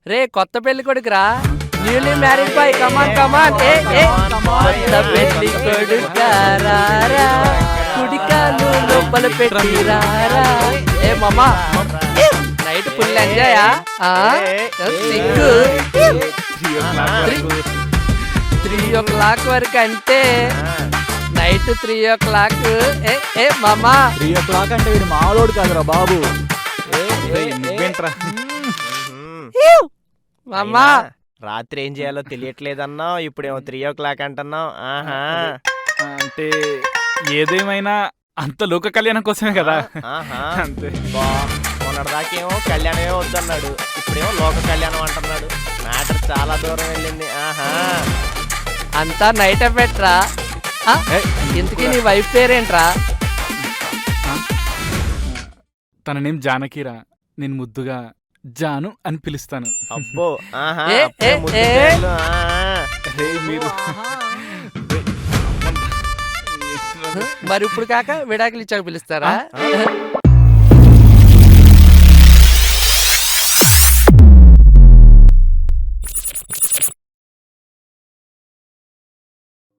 రే కొత్త పెళ్లి కొడుకురా, newly married bye, కమాన్ కమాన్. ఏ ఏ కొత్త పెళ్లి కొడుకారా, కుడికాలు లోపల పెట్టిరారా. ఏ మామా, నైట్ ఫుల్ ఎంజాయా? సిగ్గు 3 o'clock వరకు అంటే నైట్ 3 o'clock. ఏ మామా, 3 o'clock అంటే వీడు మాలోడు కాదురా బాబు. మామా రాత్రి ఏం చేయాలో తెలియట్లేదన్నావు, ఇప్పుడేమో 3 o'clock అంటున్నావు. ఆహా, అంటే ఏదేమైనా అంత లోక కళ్యాణం కోసమే కదా. ఆహా. అంతే. మొన్నటిదాకేమో కళ్యాణమే వద్దన్నాడు, ఇప్పుడేమో లోక కళ్యాణం అంటున్నాడు. మ్యాటర్ చాలా దూరం వెళ్ళింది. ఆహా, అంతా నైట్ ఎఫెక్ట్రా. ఇంతకీ నీ వైఫ్ పేరేంట్రా? తన నేమ్ జానకిరా, నేను ముద్దుగా జాను అని పిలుస్తాను. అబ్బో. ఆహా, ఏ, అప్పుడే ఏ, ముద్దు ఏ. పేర్లు. ఆ. మీరు మరి ఇప్పుడు కాక విడాకులు ఇచ్చాక పిలుస్తారా?